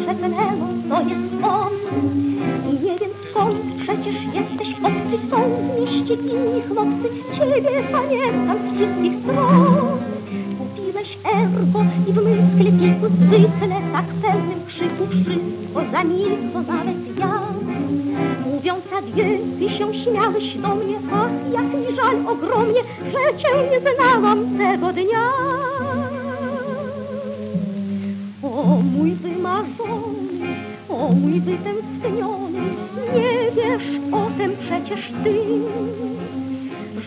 szepnęło, to jest on. I nie wiem skąd, przecież jesteś obcy, są w mieście inni chłopcy. Ciebie pamiętam z wszystkich stron. Kupiłeś ergo i w mym sklepiku zwykle tak pełnym krzyku wszystko zamilkło, nawet ja. Mówiąc adieu, ty się śmiałeś do mnie, ach, jak mi żal ogromnie, że cię nie znałam tego dnia. O mój wymarzony, o mój wytęskniony, nie wiesz o tym przecież ty,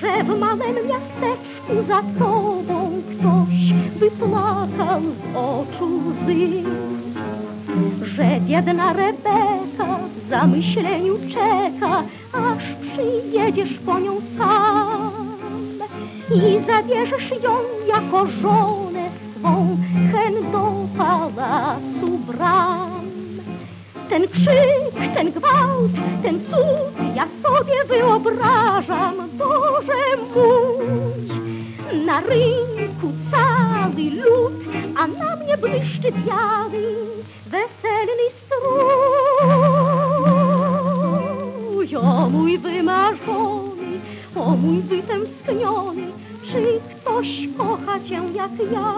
że w małym miasteczku za tobą ktoś wypłakał z oczu łzy, że biedna Rebeka w zamyśleniu czeka, aż przyjedziesz po nią sam i zabierzesz ją jako żonę swą hen do pałacu bram. Ten krzyk, ten gwałt, ten cud ja sobie wyobrażam, Boże mój. Na rynku cały lud, a na mnie błyszczy biały, weselny strój. O mój wymarzony, o mój wytęskniony, czy ktoś kocha cię jak ja?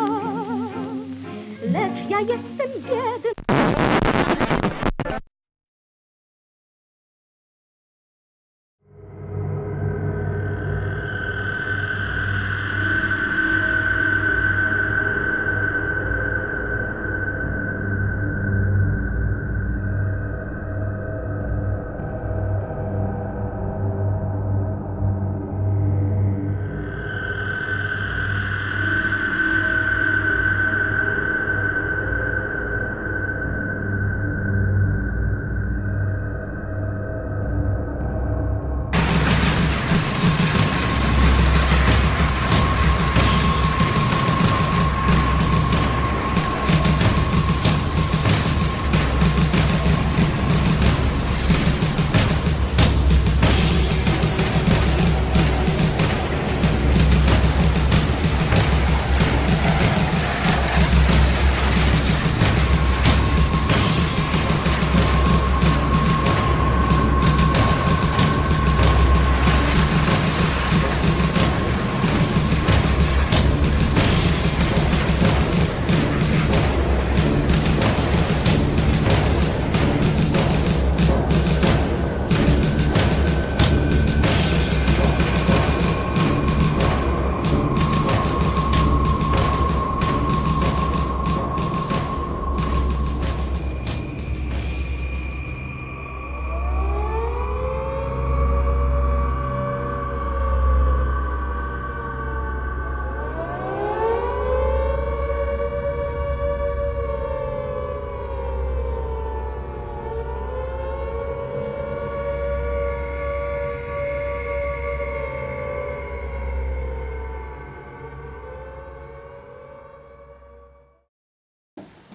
Lecz ja jestem biedny.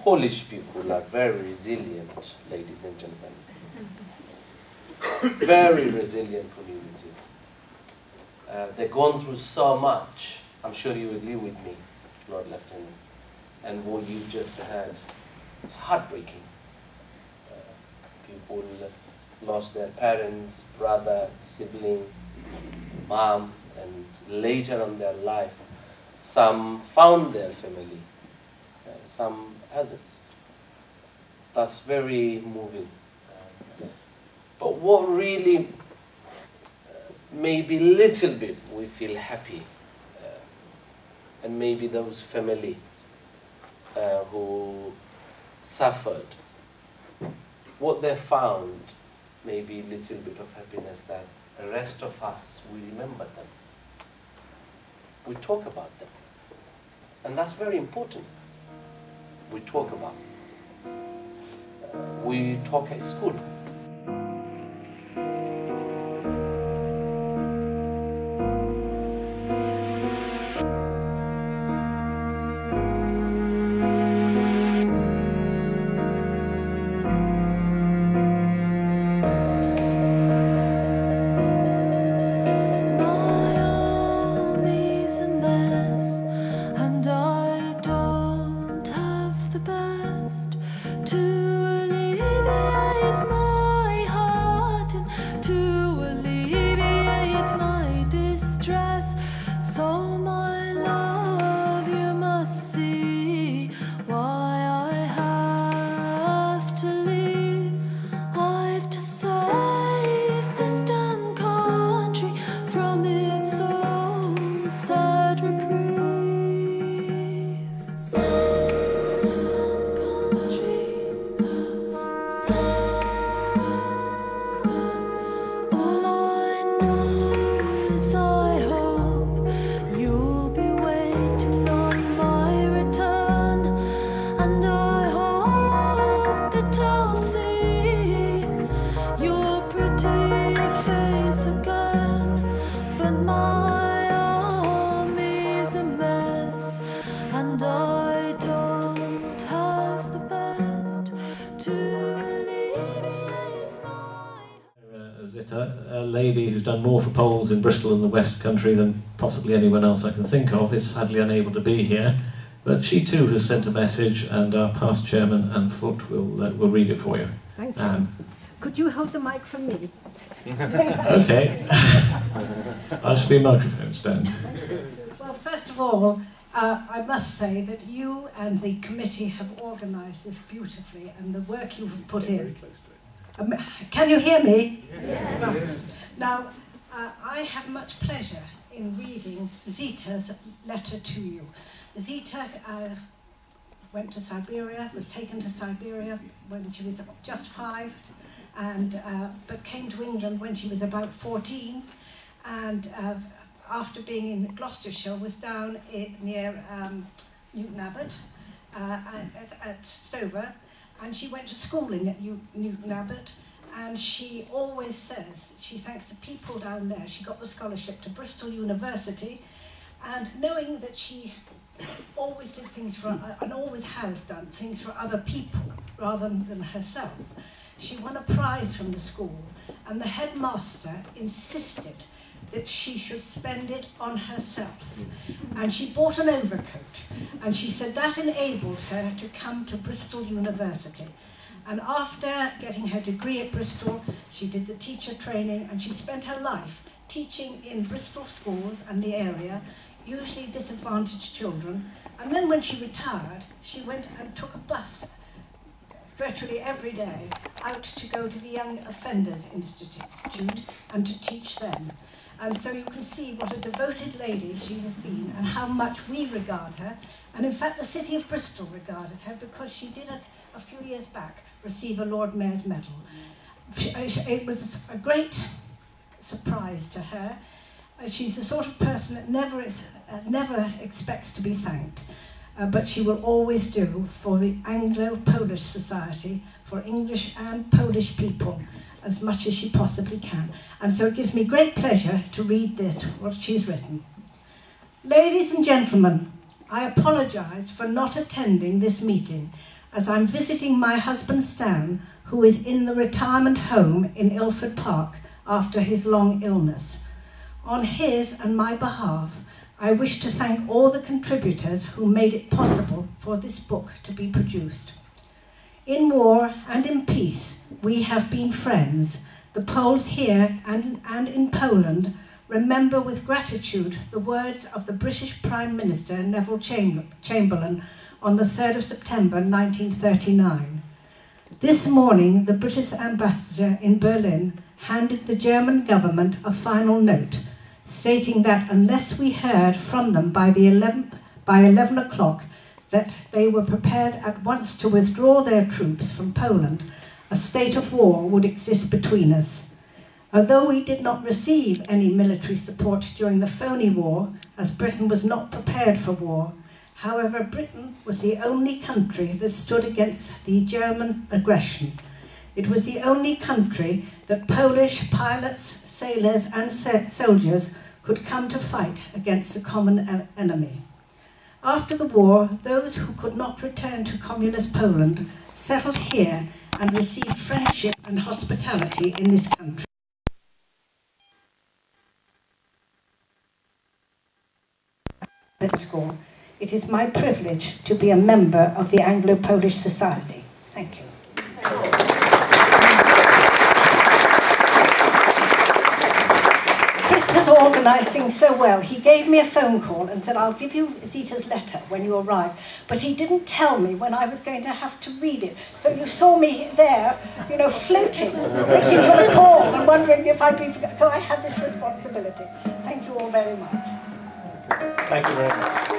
Polish people are very resilient, ladies and gentlemen. Very resilient community. They've gone through so much. I'm sure you agree with me, Lord Lieutenant. And what you just heard, it's heartbreaking. People lost their parents, brother, sibling, mom, and later on their life, some found their family, some hasn't. That's very moving. But what really, maybe little bit, we feel happy, and maybe those family who suffered, what they found, maybe a little bit of happiness that the rest of us, we remember them. We talk about them. And that's very important. We talk about them. We talk at school. To Zita, a lady who's done more for Poles in Bristol and the West Country than possibly anyone else I can think of, is sadly unable to be here. But she too has sent a message, and our past chairman, Anne Foote, will read it for you. Thank you. Could you hold the mic for me? Okay. I should be a microphone stand. Well, first of all, I must say that you and the committee have organised this beautifully, and the work you have put in. Can you hear me? Yes. Right. Now, I have much pleasure in reading Zita's letter to you. Zita went to Siberia, was taken to Siberia when she was just 5, and but came to England when she was about 14, and after being in Gloucestershire was down near Newton Abbot at Stover, and she went to school in Newton Abbot, and she always says she thanks the people down there. She got the scholarship to Bristol University, and knowing that she always did things for, and always has done things for other people rather than herself, she won a prize from the school, and the headmaster insisted that she should spend it on herself. And she bought an overcoat, and she said that enabled her to come to Bristol University. And after getting her degree at Bristol, she did the teacher training, and she spent her life teaching in Bristol schools and the area, usually disadvantaged children. And then when she retired, she went and took a bus virtually every day out to go to the Young Offenders Institute and to teach them. And so you can see what a devoted lady she has been, and how much we regard her. And in fact, the city of Bristol regarded her, because she did, a few years back, receive a Lord Mayor's Medal. It was a great surprise to her. She's the sort of person that never expects to be thanked, but she will always do for the Anglo Polish Society, for English and Polish people, as much as she possibly can. And so it gives me great pleasure to read this, what she's written. Ladies and gentlemen, I apologise for not attending this meeting, as I'm visiting my husband Stan, who is in the retirement home in Ilford Park after his long illness. On his and my behalf, I wish to thank all the contributors who made it possible for this book to be produced. In war and in peace, we have been friends. The Poles here and in Poland remember with gratitude the words of the British Prime Minister Neville Chamberlain on the 3rd of September 1939. This morning, the British ambassador in Berlin handed the German government a final note, stating that unless we heard from them by 11 o'clock, that they were prepared at once to withdraw their troops from Poland, a state of war would exist between us. Although we did not receive any military support during the phony war, as Britain was not prepared for war, however, Britain was the only country that stood against the German aggression. It was the only country that Polish pilots, sailors and soldiers could come to fight against a common enemy. After the war, those who could not return to communist Poland settled here and received friendship and hospitality in this country. At school, it is my privilege to be a member of the Anglo Polish Society. Thank you. Chris was organising so well. He gave me a phone call and said, I'll give you Zita's letter when you arrive. But he didn't tell me when I was going to have to read it. So you saw me there, you know, floating, waiting for the call and wondering if I'd be, because I had this responsibility. Thank you all very much. Thank you very much.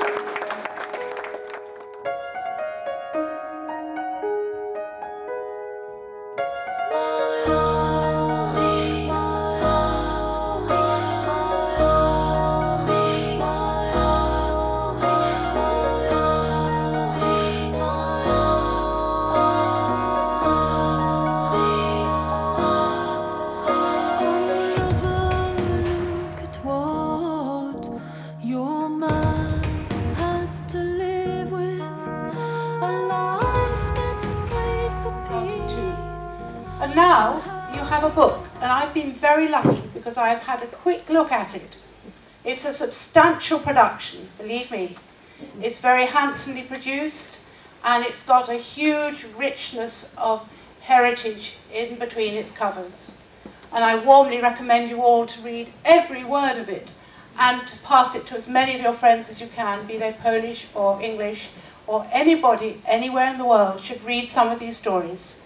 Your man And now you have a book, and I've been very lucky because I've had a quick look at it. It's a substantial production, believe me. It's very handsomely produced, and it's got a huge richness of heritage in between its covers. And I warmly recommend you all to read every word of it and to pass it to as many of your friends as you can, be they Polish or English, or anybody anywhere in the world should read some of these stories.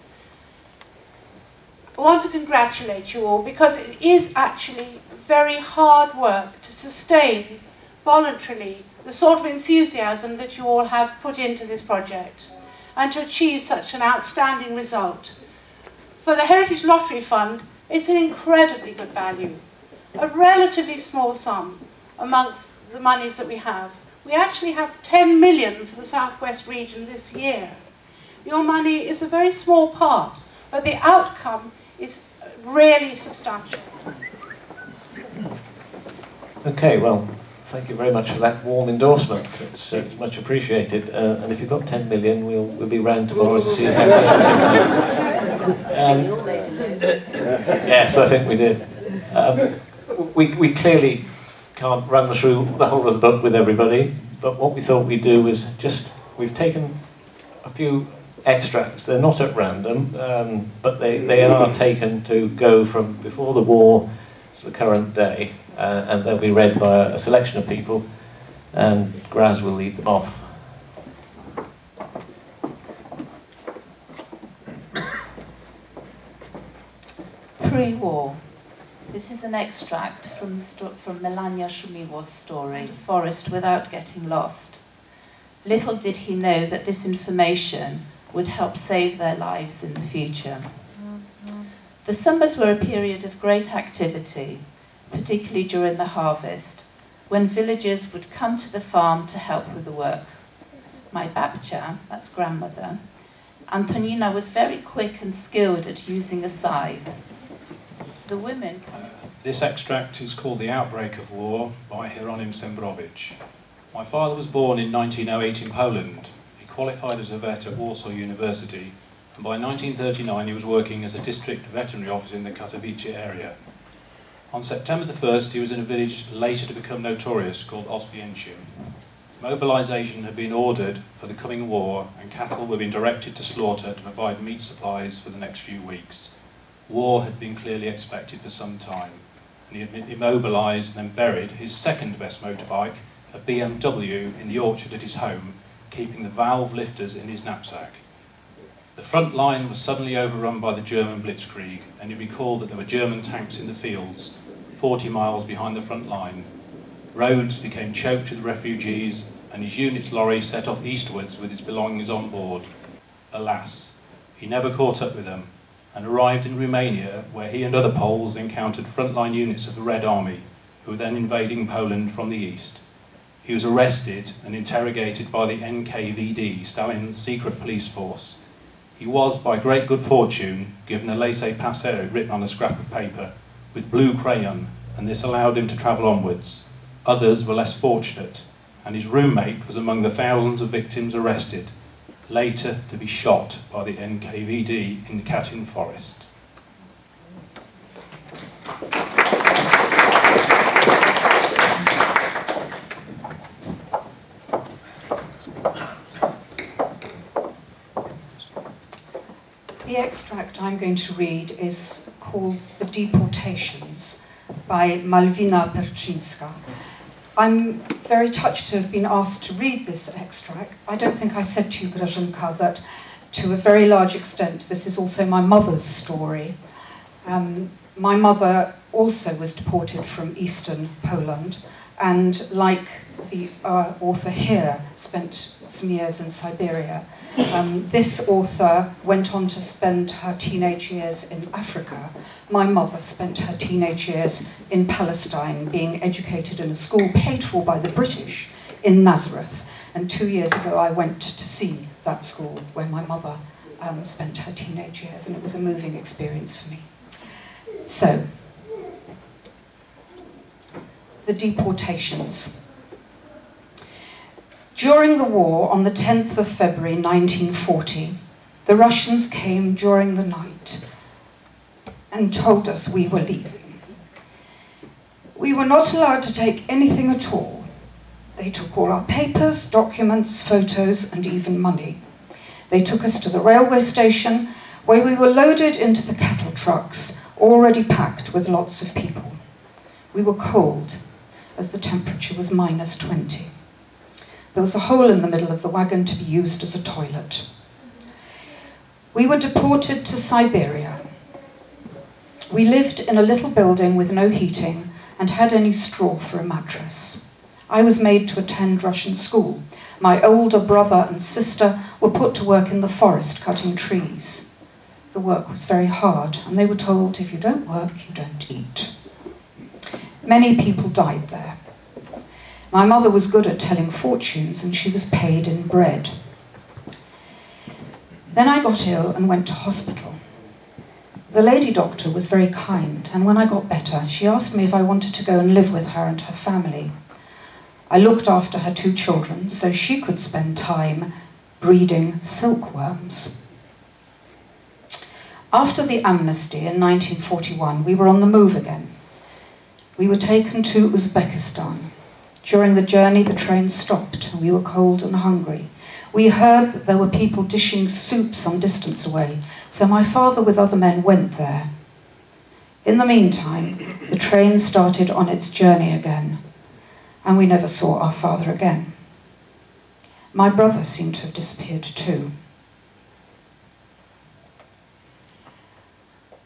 I want to congratulate you all because it is actually very hard work to sustain voluntarily the sort of enthusiasm that you all have put into this project and to achieve such an outstanding result. For the Heritage Lottery Fund, it's an incredibly good value, a relatively small sum amongst the monies that we have. We actually have 10 million for the Southwest region this year. Your money is a very small part, but the outcome is really substantial. Okay, well, thank you very much for that warm endorsement. It's much appreciated. And if you've got 10 million, we'll be round tomorrow to see how much yes, I think we did. We clearly can't run through the whole of the book with everybody, but what we thought we'd do was we've taken a few extracts. They're not at random, but they are taken to go from before the war to the current day. And they'll be read by a selection of people, and Graz will lead them off. Pre-war. This is an extract from Melania Shumiwo's story, Forest Without Getting Lost. Little did he know that this information would help save their lives in the future. The summers were a period of great activity, particularly during the harvest, when villagers would come to the farm to help with the work. My babcia, that's grandmother, Antonina, was very quick and skilled at using a scythe. The women... This extract is called The Outbreak of War by Hieronim Sembrowicz. My father was born in 1908 in Poland. He qualified as a vet at Warsaw University, and by 1939 he was working as a district veterinary officer in the Katowice area. On September the 1st, he was in a village later to become notorious called Oswięcim. Mobilisation had been ordered for the coming war, and cattle were being directed to slaughter to provide meat supplies for the next few weeks. War had been clearly expected for some time, and he had immobilised and then buried his second best motorbike, a BMW, in the orchard at his home, keeping the valve lifters in his knapsack. The front line was suddenly overrun by the German blitzkrieg, and he recalled that there were German tanks in the fields, 40 miles behind the front line. Roads became choked with refugees, and his unit's lorry set off eastwards with his belongings on board. Alas, he never caught up with them, and arrived in Romania, where he and other Poles encountered frontline units of the Red Army, who were then invading Poland from the east. He was arrested and interrogated by the NKVD, Stalin's secret police force. He was, by great good fortune, given a laissez-passer written on a scrap of paper with blue crayon, and this allowed him to travel onwards. Others were less fortunate, and his roommate was among the thousands of victims arrested, later to be shot by the NKVD in the Katyn forest. The extract I'm going to read is called The Deportations by Malwina Perczyńska. I'm very touched to have been asked to read this extract. I don't think I said to you, Grażynka, that to a very large extent this is also my mother's story. My mother also was deported from eastern Poland, and like the author here, spent some years in Siberia. This author went on to spend her teenage years in Africa. My mother spent her teenage years in Palestine, being educated in a school paid for by the British in Nazareth. And 2 years ago I went to see that school where my mother spent her teenage years, and it was a moving experience for me. So, the deportations. During the war, on the 10th of February 1940, the Russians came during the night and told us we were leaving. We were not allowed to take anything at all. They took all our papers, documents, photos, and even money. They took us to the railway station, where we were loaded into the cattle trucks, already packed with lots of people. We were cold, as the temperature was -20. There was a hole in the middle of the wagon to be used as a toilet. We were deported to Siberia. We lived in a little building with no heating and had only straw for a mattress. I was made to attend Russian school. My older brother and sister were put to work in the forest cutting trees. The work was very hard, and they were told, if you don't work, you don't eat. Many people died there. My mother was good at telling fortunes, and she was paid in bread. Then I got ill and went to hospital. The lady doctor was very kind, and when I got better, she asked me if I wanted to go and live with her and her family. I looked after her 2 children, so she could spend time breeding silkworms. After the amnesty in 1941, we were on the move again. We were taken to Uzbekistan. During the journey, the train stopped, and we were cold and hungry. We heard that there were people dishing soup some distance away, so my father with other men went there. In the meantime, the train started on its journey again, and we never saw our father again. My brother seemed to have disappeared too.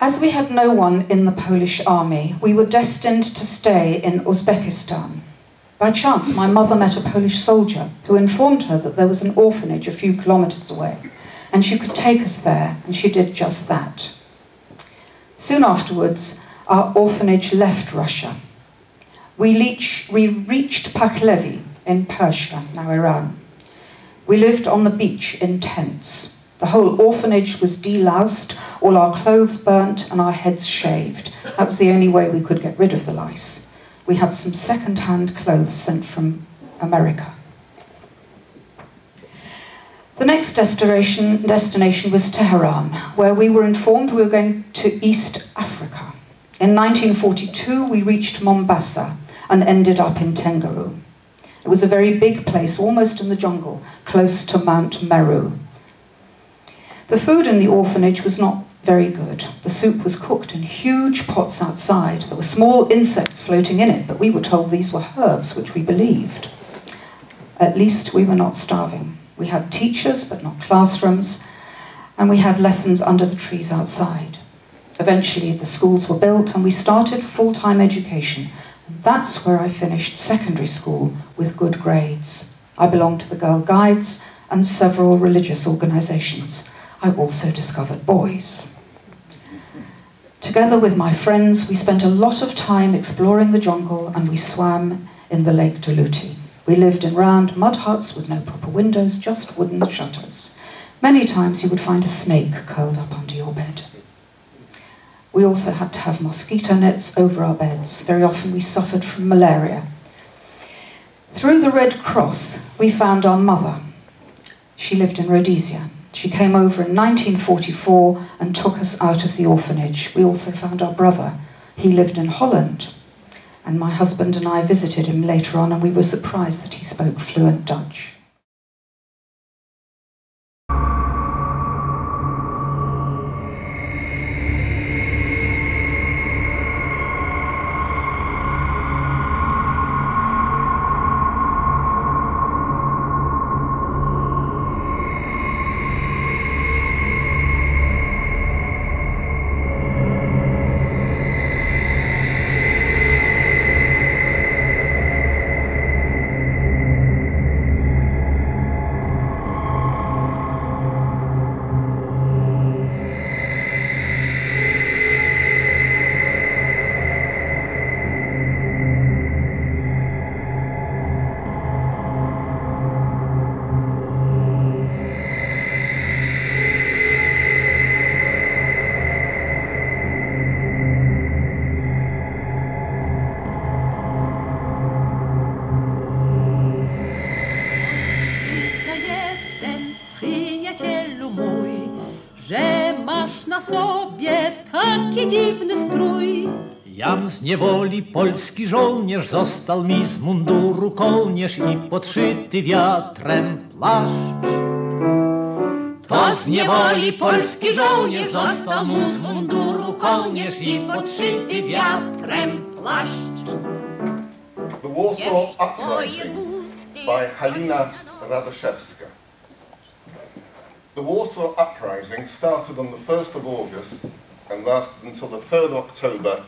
As we had no one in the Polish army, we were destined to stay in Uzbekistan. By chance, my mother met a Polish soldier who informed her that there was an orphanage a few kilometers away, and she could take us there, and she did just that. Soon afterwards, our orphanage left Russia. We reached Pahlavi in Persia, now Iran. We lived on the beach in tents. The whole orphanage was deloused, all our clothes burnt and our heads shaved. That was the only way we could get rid of the lice. We had some second-hand clothes sent from America. The next destination was Tehran, where we were informed we were going to East Africa. In 1942, we reached Mombasa and ended up in Tengaru. It was a very big place, almost in the jungle, close to Mount Meru. The food in the orphanage was not very good. The soup was cooked in huge pots outside. There were small insects floating in it, but we were told these were herbs, which we believed. At least we were not starving. We had teachers, but not classrooms, and we had lessons under the trees outside. Eventually, the schools were built, and we started full-time education. And that's where I finished secondary school with good grades. I belonged to the Girl Guides and several religious organisations. I also discovered boys. Together with my friends, we spent a lot of time exploring the jungle, and we swam in the Lake Duluti. We lived in round mud huts with no proper windows, just wooden shutters. Many times you would find a snake curled up under your bed. We also had to have mosquito nets over our beds. Very often we suffered from malaria. Through the Red Cross, we found our mother. She lived in Rhodesia. She came over in 1944 and took us out of the orphanage. We also found our brother. He lived in Holland. And my husband and I visited him later on, and we were surprised that he spoke fluent Dutch. sobie taki dziwny strój. Jam z niewoli polski żołnierz, został mi z munduru kołnierz i podszyty wiatrem płaszcz. To z niewoli polski żołnierz, został mu z munduru kołnierz i podszyty wiatrem płaszcz. The Warsaw Uprising by Halina Radoszewska. The Warsaw Uprising started on the 1st of August and lasted until the 3rd of October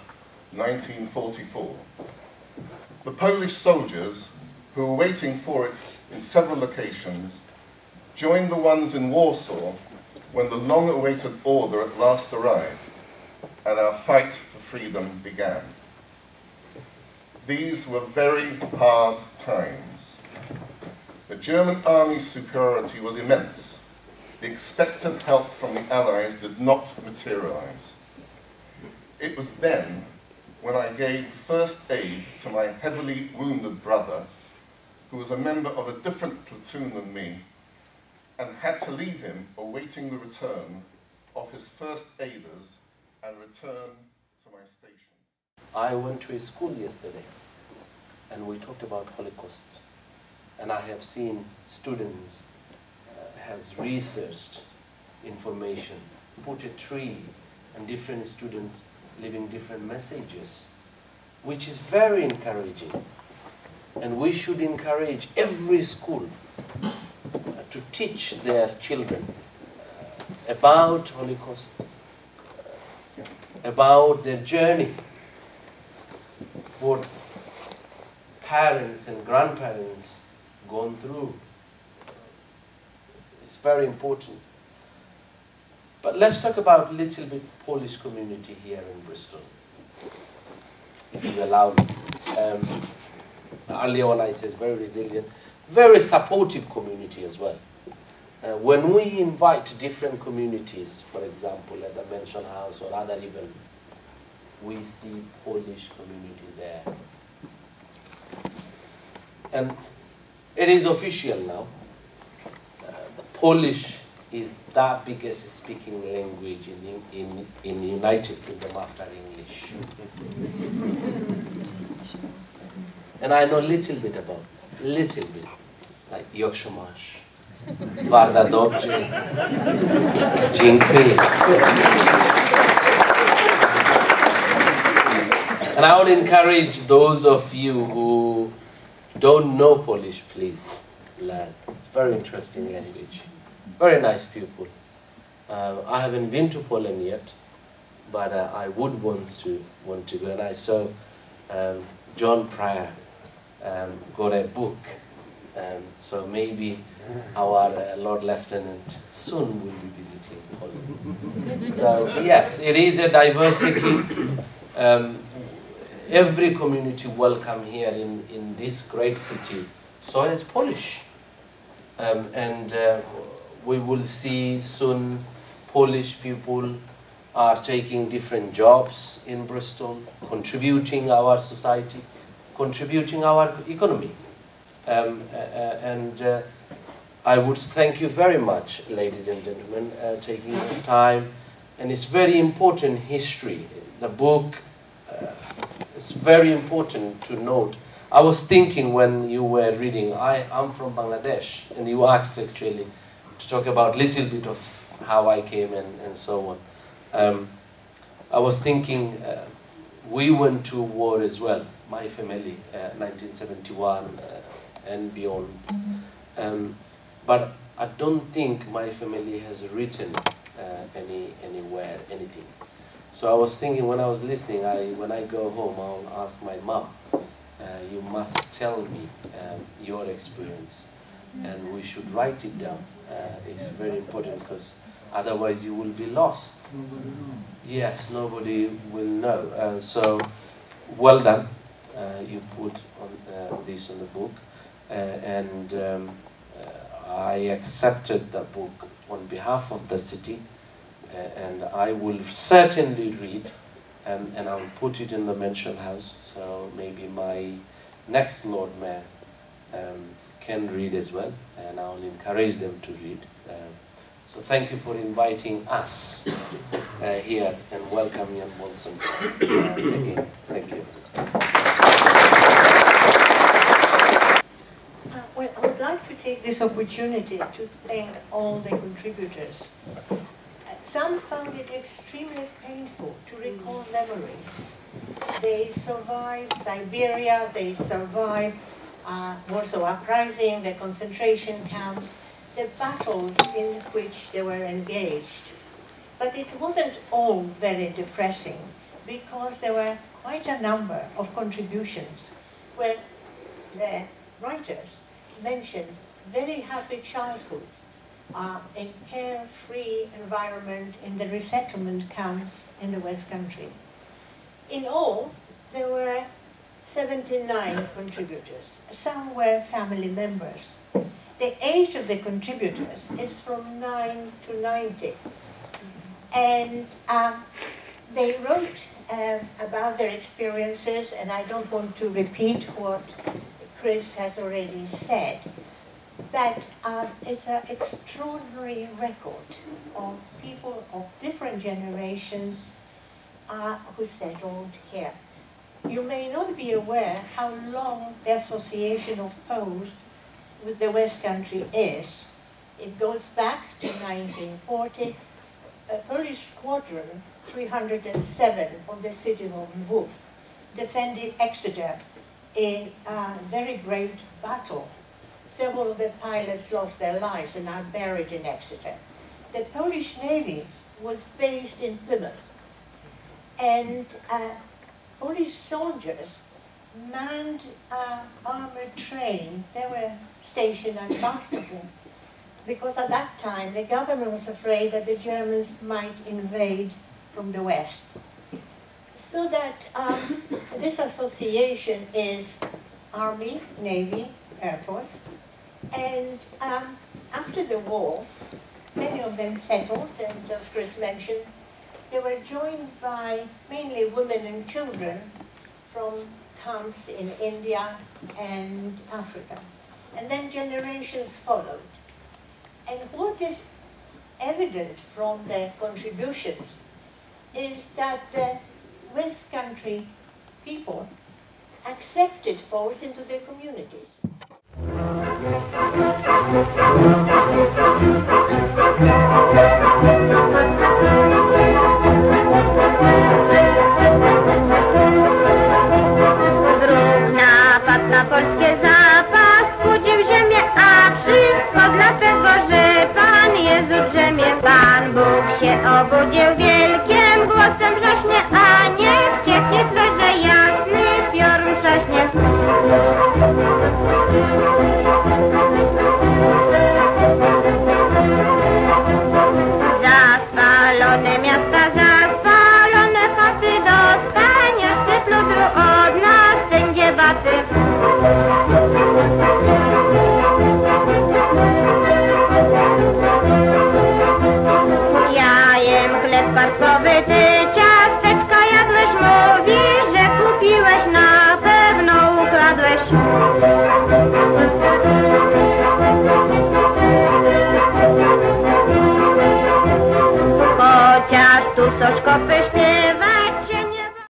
1944. The Polish soldiers, who were waiting for it in several locations, joined the ones in Warsaw when the long-awaited order at last arrived and our fight for freedom began. These were very hard times. The German army's superiority was immense. The expected help from the Allies did not materialize. It was then when I gave first aid to my heavily wounded brother, who was a member of a different platoon than me, and had to leave him awaiting the return of his first aiders and return to my station. I went to a school yesterday and we talked about Holocaust, and I have seen students has researched information, put a tree, and different students leaving different messages, which is very encouraging. And we should encourage every school to teach their children about Holocaust, about their journey, what parents and grandparents gone through. It's very important. But let's talk about a little bit Polish community here in Bristol, if you allow me. Earlier on I said very resilient, very supportive community as well. When we invite different communities, for example, at the Mansion House or other events, we see Polish community there. And it is official now. The Polish is the biggest speaking language in United Kingdom after English. And I know a little bit about, like Yorkshire Marsh, Warda Dobrze, Dziękuję. And I would encourage those of you who don't know Polish, please learn. It's very interesting language. Very nice people. I haven't been to Poland yet, but I would want to go. And I saw John Pryor got a book, so maybe our Lord Lieutenant soon will be visiting Poland. So yes, it is a diversity. Every community welcome here in this great city. So is Polish, and we will see soon Polish people are taking different jobs in Bristol, contributing our society, contributing our economy. And I would thank you very much, ladies and gentlemen, taking the time. And it's very important history. The book is very important to note. I was thinking when you were reading, I'm from Bangladesh, and you asked actually to talk about a little bit of how I came and so on. I was thinking, we went to war as well, my family, 1971 and beyond. But I don't think my family has written anywhere anything. So I was thinking when I was listening, when I go home, I'll ask my mom, you must tell me your experience, and we should write it down. It's very important because otherwise you will be lost. Yes, nobody will know. So well done. You put on, this on the book, and I accepted the book on behalf of the city, and I will certainly read, and I'll put it in the Mansion House, so maybe my next Lord Mayor can read as well, and I'll encourage them to read. So thank you for inviting us here and welcoming and welcome again. Thank you. Well, I would like to take this opportunity to thank all the contributors. Some found it extremely painful to recall memories. They survived Siberia, they survived Warsaw Uprising, the concentration camps, the battles in which they were engaged. But it wasn't all very depressing, because there were quite a number of contributions where the writers mentioned very happy childhoods, a carefree environment in the resettlement camps in the West Country. In all, there were 79 contributors. Some were family members. The age of the contributors is from 9 to 90. And they wrote about their experiences, and I don't want to repeat what Chris has already said, that it's an extraordinary record of people of different generations who settled here. You may not be aware how long the association of Poles with the West Country is. It goes back to 1940. A Polish squadron, 307 of the city of Lwów, defended Exeter in a very great battle. Several of the pilots lost their lives and are buried in Exeter. The Polish Navy was based in Plymouth, and Polish soldiers manned an armored train. They were stationed at Barnstable, because at that time the government was afraid that the Germans might invade from the west. So that this association is Army, Navy, Air Force, and after the war, many of them settled, and as Chris mentioned, they were joined by mainly women and children from camps in India and Africa. And then generations followed. And what is evident from the contributions is that the West Country people accepted Poles into their communities.